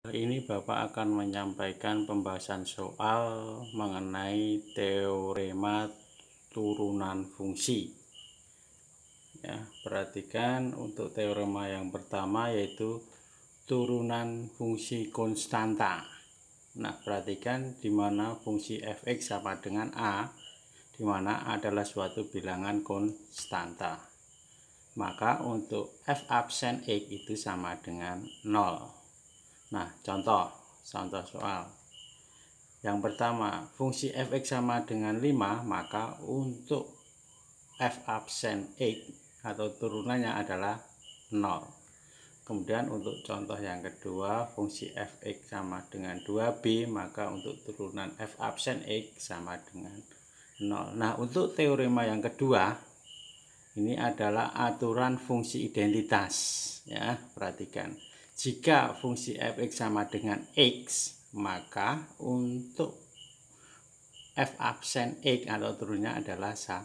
Ini Bapak akan menyampaikan pembahasan soal mengenai teorema turunan fungsi. Ya, perhatikan untuk teorema yang pertama yaitu turunan fungsi konstanta. Nah, perhatikan di mana fungsi f(x) sama dengan a, di mana A adalah suatu bilangan konstanta. Maka untuk f absen x itu sama dengan 0. Nah, contoh soal. Yang pertama, fungsi f(x) sama dengan 5, maka untuk f absen x atau turunannya adalah 0. Kemudian untuk contoh yang kedua, fungsi f(x) sama dengan 2b, maka untuk turunan f absen x sama dengan 0. Nah, untuk teorema yang kedua, ini adalah aturan fungsi identitas. Ya, perhatikan. Jika fungsi f(x) sama dengan x, maka untuk f absen x atau turunnya adalah 1.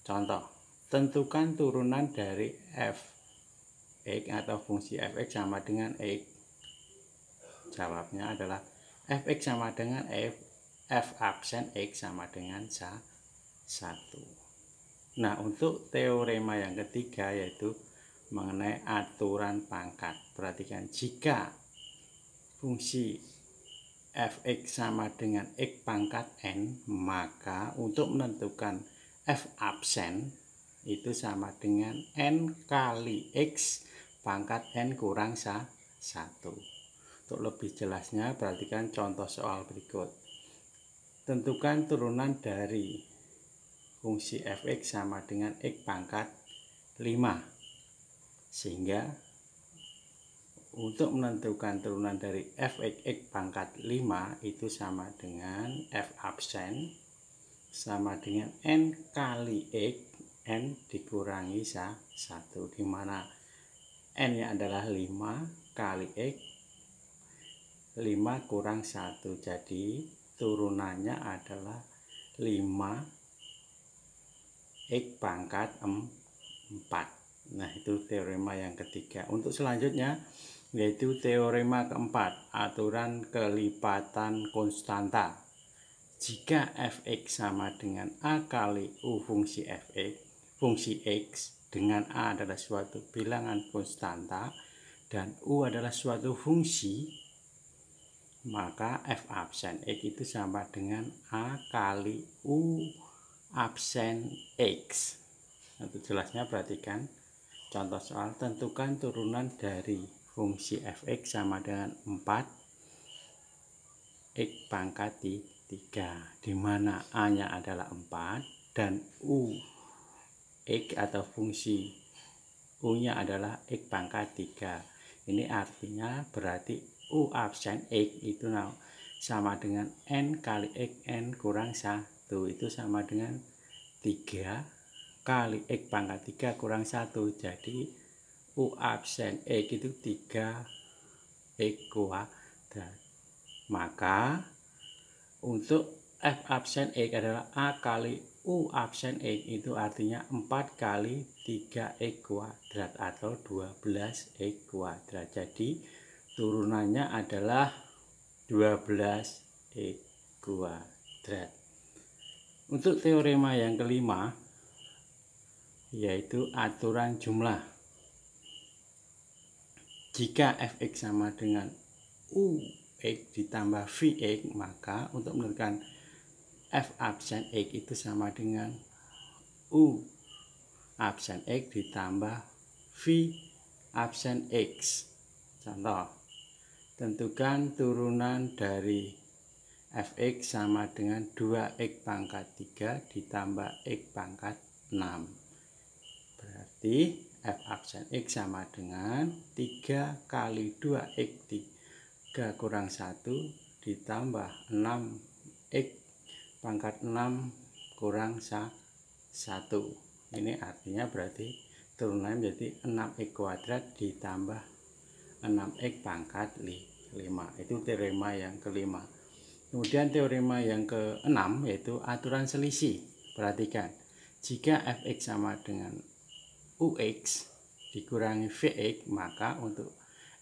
Contoh, tentukan turunan dari f(x) atau fungsi f(x) sama dengan x. Jawabnya adalah f(x) sama dengan f absen x sama dengan 1. Nah, untuk teorema yang ketiga yaitu mengenai aturan pangkat. Perhatikan, jika fungsi f(x) sama dengan x pangkat n, maka untuk menentukan f absen itu sama dengan n kali x pangkat n kurang 1. Untuk lebih jelasnya, perhatikan contoh soal berikut. Tentukan turunan dari fungsi f(x) sama dengan x pangkat 5. Sehingga untuk menentukan turunan dari f(x) x pangkat 5 itu sama dengan f absen sama dengan n kali x, n dikurangi 1, di mana n nya adalah 5 kali x, 5 kurang 1, jadi turunannya adalah 5 x pangkat 4. Nah, itu teorema yang ketiga. Untuk selanjutnya yaitu teorema keempat, aturan kelipatan konstanta. Jika f(x) sama dengan a kali u fungsi f(x), fungsi x dengan a adalah suatu bilangan konstanta dan u adalah suatu fungsi, maka f absen x itu sama dengan a kali u absen x. Untuk jelasnya perhatikan contoh soal. Tentukan turunan dari fungsi f(x) sama dengan 4 x pangkat 3, di mana a nya adalah 4 dan u x atau fungsi u nya adalah x pangkat 3. Ini artinya berarti u absen x itu sama dengan n kali x n kurang 1, itu sama dengan 3 kali x pangkat 3 kurang 1, jadi u absen x itu 3 x kuadrat. Maka untuk f absen x adalah a kali u absen x, itu artinya 4 kali 3x kuadrat atau 12x kuadrat. Jadi turunannya adalah 12x kuadrat. Untuk teorema yang kelima yaitu aturan jumlah. Jika f(x) sama dengan ux ditambah vx, maka untuk menentukan f absen x itu sama dengan u absen x ditambah v absen x. Contoh, tentukan turunan dari f(x) sama dengan 2x pangkat 3 ditambah x pangkat 6. Berarti f absen x sama dengan 3 kali 2x 3 kurang 1 ditambah 6x pangkat 6 kurang 1. Ini artinya berarti turunannya menjadi 6x kuadrat ditambah 6x pangkat 5. Itu teorema yang kelima. Kemudian teorema yang keenam yaitu aturan selisih. Perhatikan, jika f(x) sama dengan ux dikurangi vx, maka untuk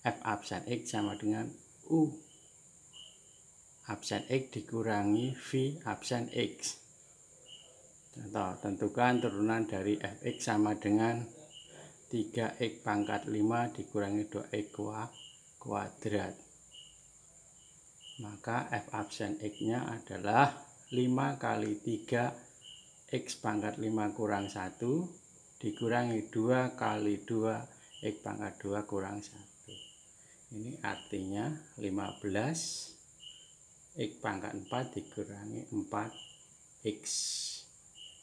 F absen X sama dengan U absen X dikurangi V absen X. Contoh, tentukan turunan dari Fx sama dengan 3x pangkat 5 dikurangi 2x kuadrat. Maka F absen X-nya adalah 5 kali 3x pangkat 5 kurang 1 dikurangi 2 kali 2x pangkat 2 kurang 1. Ini artinya 15x pangkat 4 dikurangi 4x.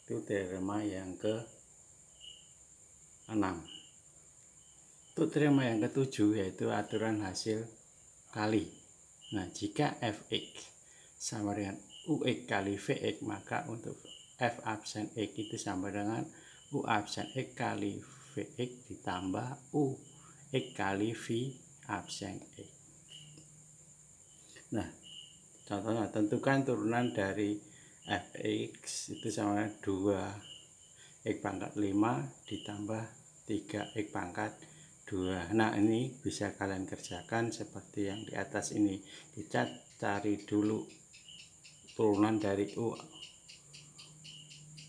Itu teorema yang ke-6. Untuk teorema yang ke-7 yaitu aturan hasil kali. Nah, jika Fx sama dengan Ux kali Vx, maka untuk F absen X itu sama dengan U absen X kali Vx ditambah Ux kali V absen X. Nah, contohnya tentukan turunan dari Fx itu sama dengan 2x pangkat 5 ditambah 3x pangkat 2. Nah, ini bisa kalian kerjakan seperti yang di atas ini. Kita cari dulu turunan dari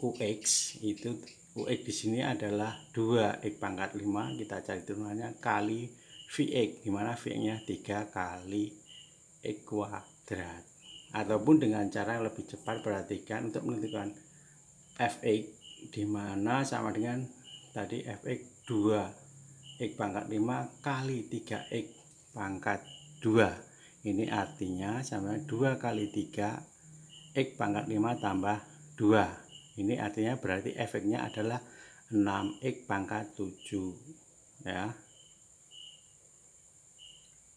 Ux, itu Ux di sini adalah 2x pangkat 5, kita cari turunannya kali Vx, dimana Vx-nya 3 kali X kuadrat. Ataupun dengan cara yang lebih cepat, perhatikan untuk menentukan Fx dimana sama dengan tadi Fx 2x pangkat 5 kali 3x pangkat 2. Ini artinya sama 2 kali 3x pangkat 5 tambah 2. Ini artinya berarti efeknya adalah 6x pangkat 7 ya.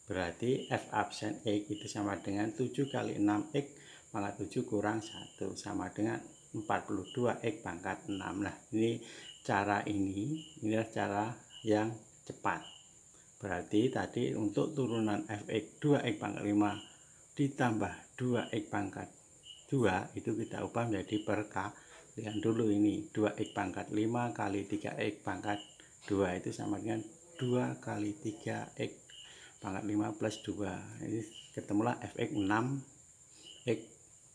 Berarti F absen X itu sama dengan 7 kali 6x pangkat 7 kurang 1 sama dengan 42x pangkat 6. Nah, ini cara inilah cara yang cepat. Berarti tadi untuk turunan Fx 2x pangkat 5 ditambah 2x pangkat 2 itu kita ubah menjadi perkalian dulu. Ini 2x pangkat 5 kali 3x pangkat 2 itu sama dengan 2 kali 3x pangkat 5 plus 2. Ini ketemulah Fx 6x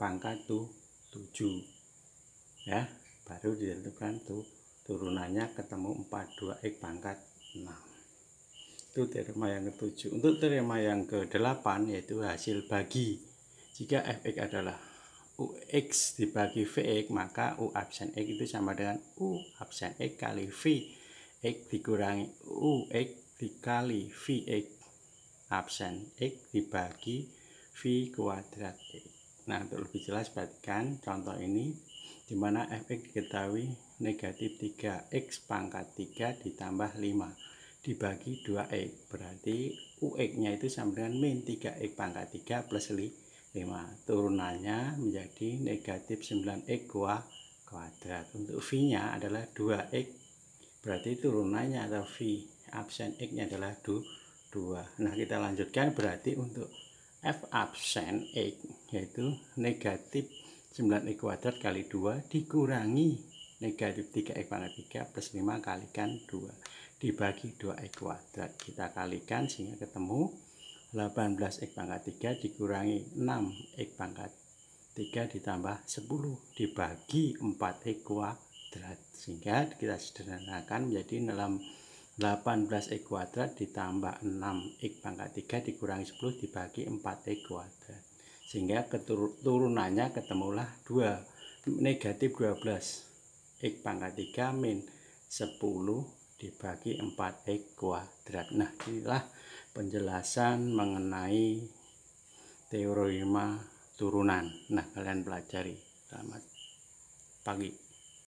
pangkat 7 ya, baru ditentukan tuh turunannya ketemu 42x pangkat 6. Itu teorema yang ke-7. Untuk teorema yang ke-8 yaitu hasil bagi. Jika Fx adalah Ux dibagi Vx, maka U absen X itu sama dengan U absen X kali Vx dikurangi Ux dikali Vx absen X dibagi V kuadrat X. Nah, untuk lebih jelas perhatikan contoh ini, dimana Fx diketahui negatif 3x pangkat 3 ditambah 5 dibagi 2x, berarti Ux nya itu sama dengan min 3x pangkat 3 plus 5. Turunannya menjadi negatif 9x kuadrat. Untuk V nya adalah 2x, berarti turunannya atau V absen X nya adalah 2. Nah, kita lanjutkan. Berarti untuk F absen X yaitu negatif 9x kuadrat kali 2 dikurangi negatif 3x pangkat 3 plus 5 kalikan 2 dibagi 2x kuadrat. Kita kalikan sehingga ketemu 18x pangkat 3 dikurangi 6x pangkat 3 ditambah 10 dibagi 4x kuadrat. Sehingga kita sederhanakan menjadi 18x kuadrat ditambah 6x pangkat 3 dikurangi 10 dibagi 4x kuadrat. Sehingga turunannya ketemulah 2 negatif 12x pangkat 3 min 10 dibagi 4x kuadrat. Nah, inilah penjelasan mengenai teorema turunan. Nah, kalian pelajari. Selamat pagi.